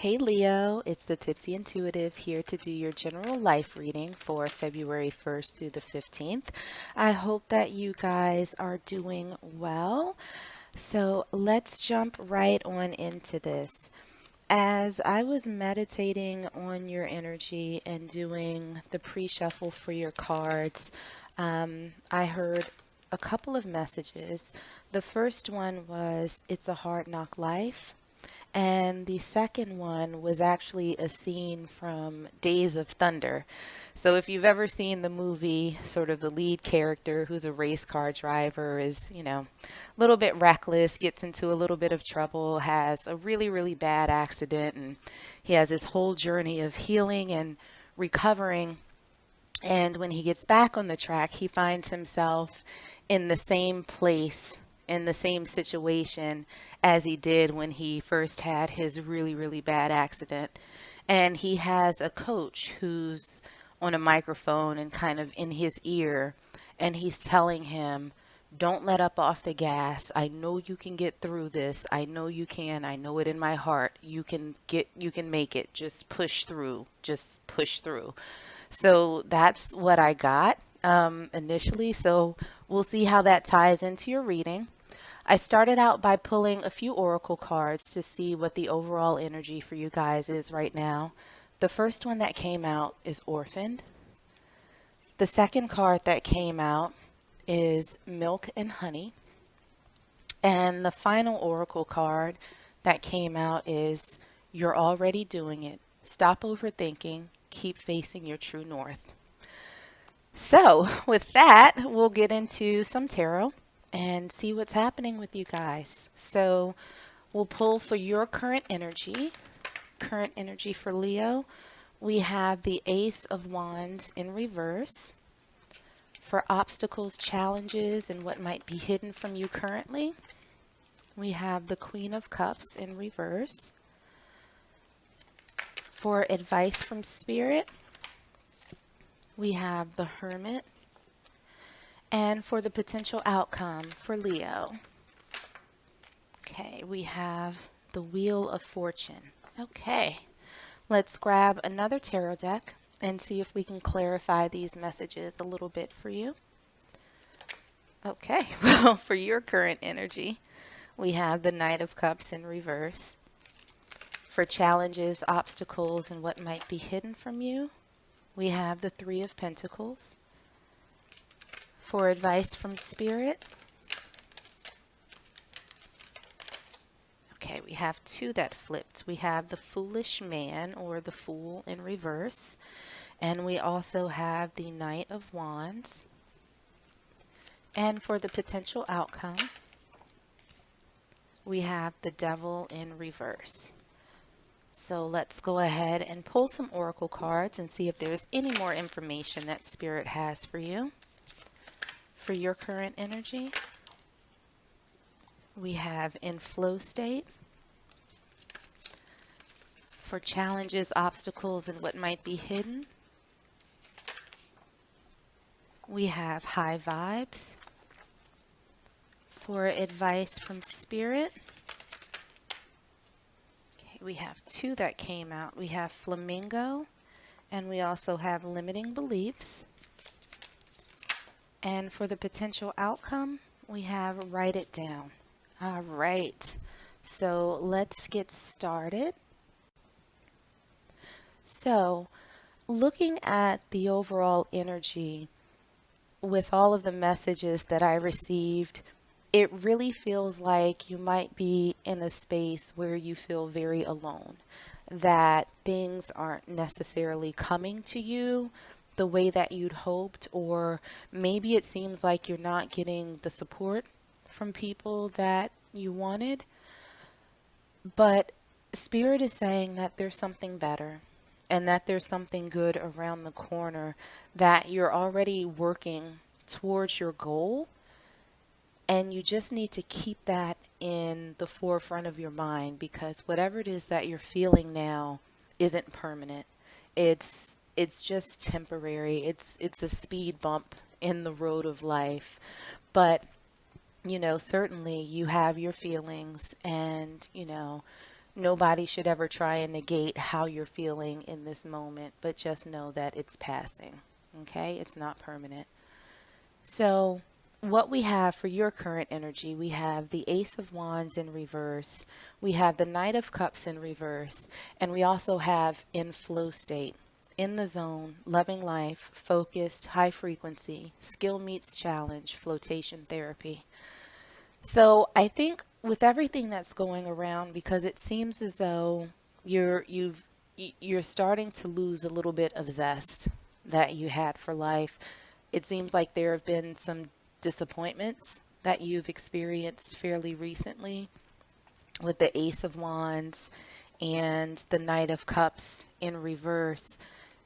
Hey Leo, it's the Tipsy Intuitive here to do your general life reading for February 1st through the 15th. I hope that you guys are doing well. So let's jump right on into this. As I was meditating on your energy and doing the pre-shuffle for your cards, I heard a couple of messages. The first one was, "It's a hard knock life." And the second one was actually a scene from Days of Thunder. So if you've ever seen the movie, sort of the lead character who's a race car driver is, a little bit reckless, gets into a little bit of trouble, has a really, really bad accident, and he has this whole journey of healing and recovering. And when he gets back on the track, he finds himself in the same place, in the same situation as he did when he first had his really, really bad accident. And he has a coach who's on a microphone and kind of in his ear, and he's telling him, "Don't let up off the gas. I know you can get through this. I know you can. I know it in my heart. You can make it. Just push through. Just push through." So that's what I got initially. So we'll see how that ties into your reading. I started out by pulling a few oracle cards to see what the overall energy for you guys is right now. The first one that came out is Orphaned. The second card that came out is Milk and Honey. And the final oracle card that came out is You're Already Doing It. Stop overthinking. Keep facing your true north. So, with that, we'll get into some tarot and see what's happening with you guys. So, we'll pull for your current energy for Leo. We have the Ace of Wands in reverse. For obstacles, challenges, and what might be hidden from you currently, we have the Queen of Cups in reverse. For advice from Spirit, we have the Hermit. And for the potential outcome for Leo, okay, we have the Wheel of Fortune. Okay, let's grab another tarot deck and see if we can clarify these messages a little bit for you. Okay, well, for your current energy, we have the Knight of Cups in reverse. For challenges, obstacles, and what might be hidden from you, we have the Three of Pentacles. For advice from Spirit, okay, we have two that flipped. We have the Foolish Man or the Fool in reverse, and we also have the Knight of Wands. And for the potential outcome, we have the Devil in reverse. So let's go ahead and pull some oracle cards and see if there's any more information that Spirit has for you. For your current energy, we have in flow state. For challenges, obstacles, and what might be hidden, we have high vibes. For advice from Spirit, okay, we have two that came out. We have Flamingo, and we also have limiting beliefs. And for the potential outcome, we have write it down. All right, so let's get started. So, looking at the overall energy with all of the messages that I received, it really feels like you might be in a space where you feel very alone, that things aren't necessarily coming to you the way that you'd hoped, or maybe it seems like you're not getting the support from people that you wanted. But Spirit is saying that there's something better and that there's something good around the corner, that you're already working towards your goal, and you just need to keep that in the forefront of your mind, because whatever it is that you're feeling now isn't permanent. It's just temporary. It's a speed bump in the road of life. But certainly you have your feelings, and Nobody should ever try and negate how you're feeling in this moment, but just know that it's passing. Okay? It's not permanent. So, what we have for your current energy, we have the Ace of Wands in reverse, we have the Knight of Cups in reverse, and we also have in flow state, in the zone, loving life, focused, high frequency, skill meets challenge, flotation therapy. So, I think with everything that's going around, because it seems as though you're starting to lose a little bit of zest that you had for life. It seems like there have been some disappointments that you've experienced fairly recently with the Ace of Wands and the Knight of Cups in reverse.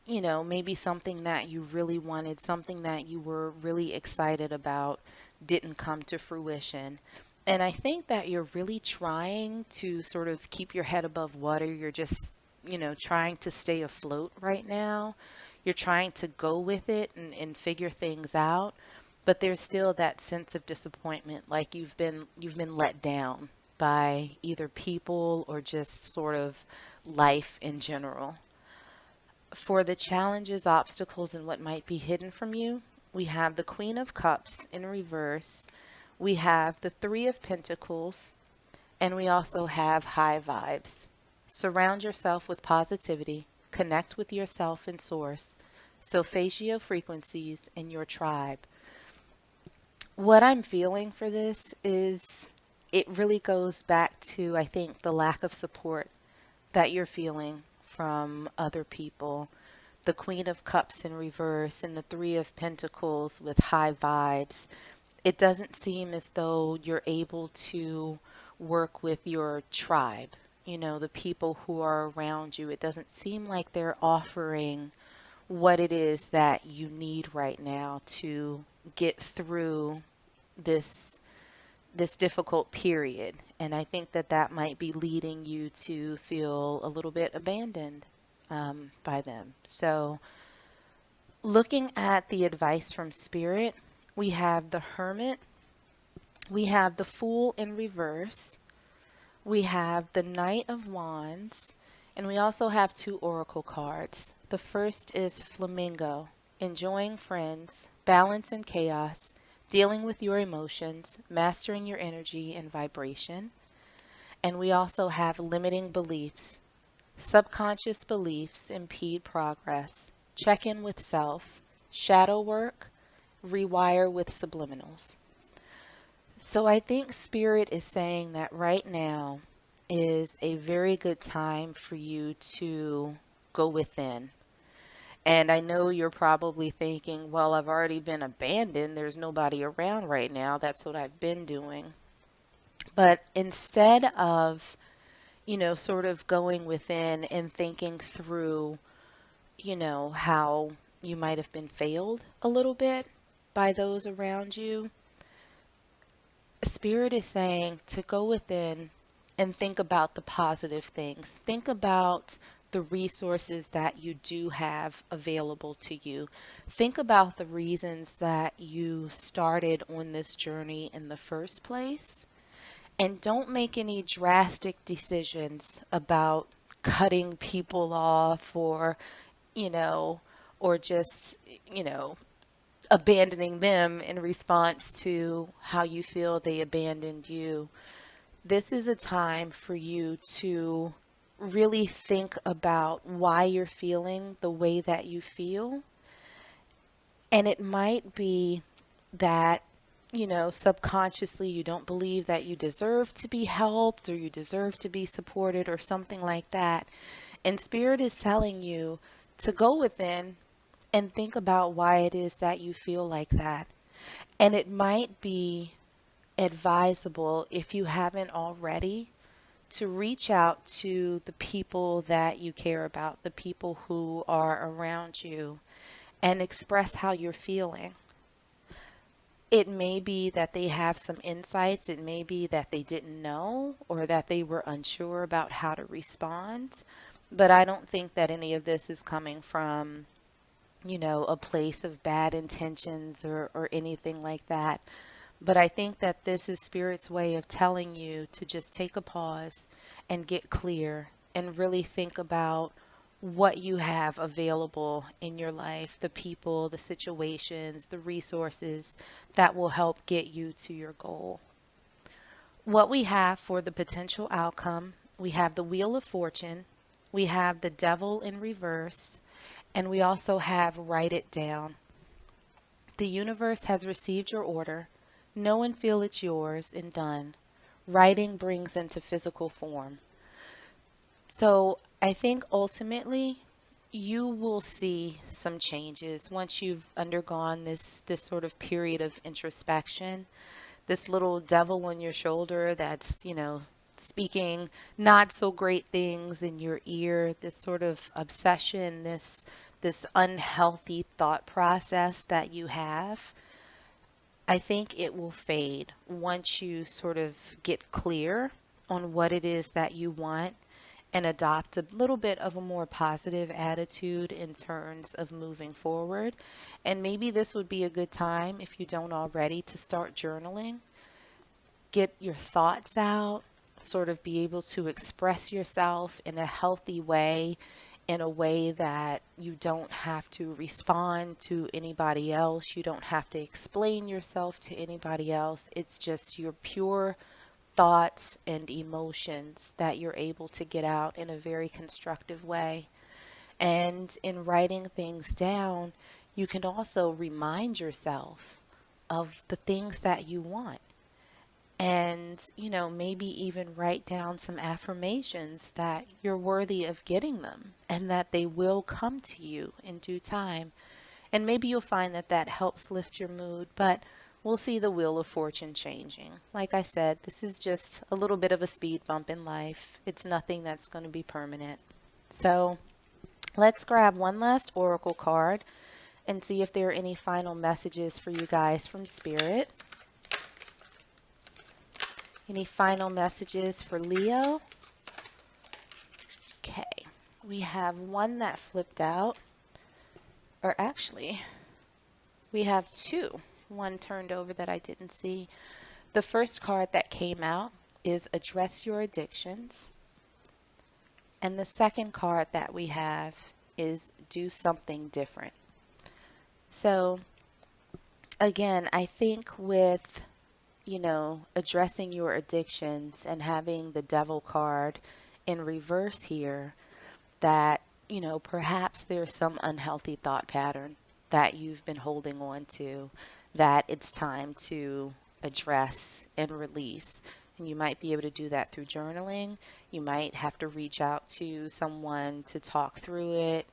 You know, maybe something that you really wanted, something that you were really excited about didn't come to fruition. And I think that you're really trying to sort of keep your head above water. You're just, trying to stay afloat right now. You're trying to go with it and figure things out. But there's still that sense of disappointment, like you've been let down by either people or just sort of life in general. For the challenges, obstacles, and what might be hidden from you, we have the Queen of Cups in reverse. We have the Three of Pentacles, and we also have high vibes. Surround yourself with positivity, connect with yourself and source, solfeggio frequencies in your tribe. What I'm feeling for this is it really goes back to, I think, the lack of support that you're feeling from other people. The Queen of Cups in reverse and the Three of Pentacles with high vibes. It doesn't seem as though you're able to work with your tribe, the people who are around you. It doesn't seem like they're offering what it is that you need right now to get through this this difficult period. And I think that that might be leading you to feel a little bit abandoned by them. So, looking at the advice from Spirit, we have the Hermit, we have the Fool in reverse, we have the Knight of Wands, and we also have two oracle cards. The first is Flamingo, enjoying friends, balance and chaos, dealing with your emotions, mastering your energy and vibration. And we also have limiting beliefs. Subconscious beliefs impede progress. Check in with self. Shadow work. Rewire with subliminals. So I think Spirit is saying that right now is a very good time for you to go within. And I know you're probably thinking, well, I've already been abandoned. There's nobody around right now. That's what I've been doing. But instead of, sort of going within and thinking through, how you might have been failed a little bit by those around you, Spirit is saying to go within and think about the positive things. Think about the resources that you do have available to you. Think about the reasons that you started on this journey in the first place. And don't make any drastic decisions about cutting people off you know, or just, you know, abandoning them in response to how you feel they abandoned you. This is a time for you to really think about why you're feeling the way that you feel. And it might be that, subconsciously you don't believe that you deserve to be helped or you deserve to be supported or something like that. And Spirit is telling you to go within and think about why it is that you feel like that. And it might be advisable, if you haven't already, to reach out to the people that you care about, the people who are around you, and express how you're feeling. It may be that they have some insights. It may be that they didn't know or that they were unsure about how to respond. But I don't think that any of this is coming from, a place of bad intentions or anything like that. But I think that this is Spirit's way of telling you to just take a pause and get clear and really think about what you have available in your life, the people, the situations, the resources that will help get you to your goal. What we have for the potential outcome, we have the Wheel of Fortune, we have the Devil in reverse, and we also have Write It Down. The universe has received your order. Know and feel it's yours and done. Writing brings into physical form. So I think ultimately you will see some changes once you've undergone this sort of period of introspection. This little devil on your shoulder that's, speaking not so great things in your ear, this sort of obsession, this unhealthy thought process that you have. I think it will fade once you sort of get clear on what it is that you want and adopt a little bit of a more positive attitude in terms of moving forward. And maybe this would be a good time, if you don't already, to start journaling. Get your thoughts out, sort of be able to express yourself in a healthy way, in a way that you don't have to respond to anybody else. You don't have to explain yourself to anybody else. It's just your pure thoughts and emotions that you're able to get out in a very constructive way. And in writing things down, you can also remind yourself of the things that you want. And, maybe even write down some affirmations that you're worthy of getting them and that they will come to you in due time. And maybe you'll find that that helps lift your mood, but we'll see the wheel of fortune changing. Like I said, this is just a little bit of a speed bump in life. It's nothing that's going to be permanent. So let's grab one last oracle card and see if there are any final messages for you guys from Spirit. Any final messages for Leo? Okay, we have one that flipped out. Or actually, we have two. One turned over that I didn't see. The first card that came out is Address Your Addictions. And the second card that we have is Do Something Different. So, again, I think with addressing your addictions and having the devil card in reverse here, that, perhaps there's some unhealthy thought pattern that you've been holding on to that it's time to address and release. And you might be able to do that through journaling. You might have to reach out to someone to talk through it,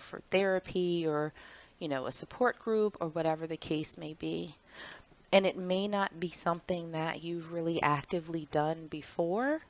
for therapy or, a support group or whatever the case may be. And it may not be something that you've really actively done before.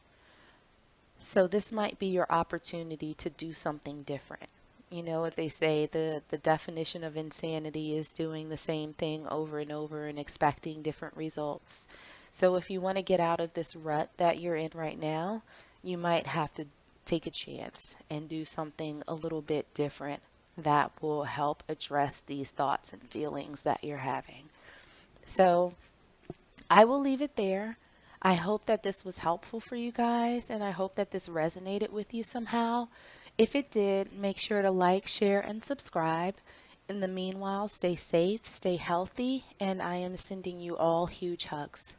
So this might be your opportunity to do something different. You know what they say, the definition of insanity is doing the same thing over and over and expecting different results. So if you want to get out of this rut that you're in right now, you might have to take a chance and do something a little bit different that will help address these thoughts and feelings that you're having. So I will leave it there. I hope that this was helpful for you guys, and I hope that this resonated with you somehow. If it did, make sure to like, share, and subscribe. In the meanwhile, stay safe, stay healthy, and I am sending you all huge hugs.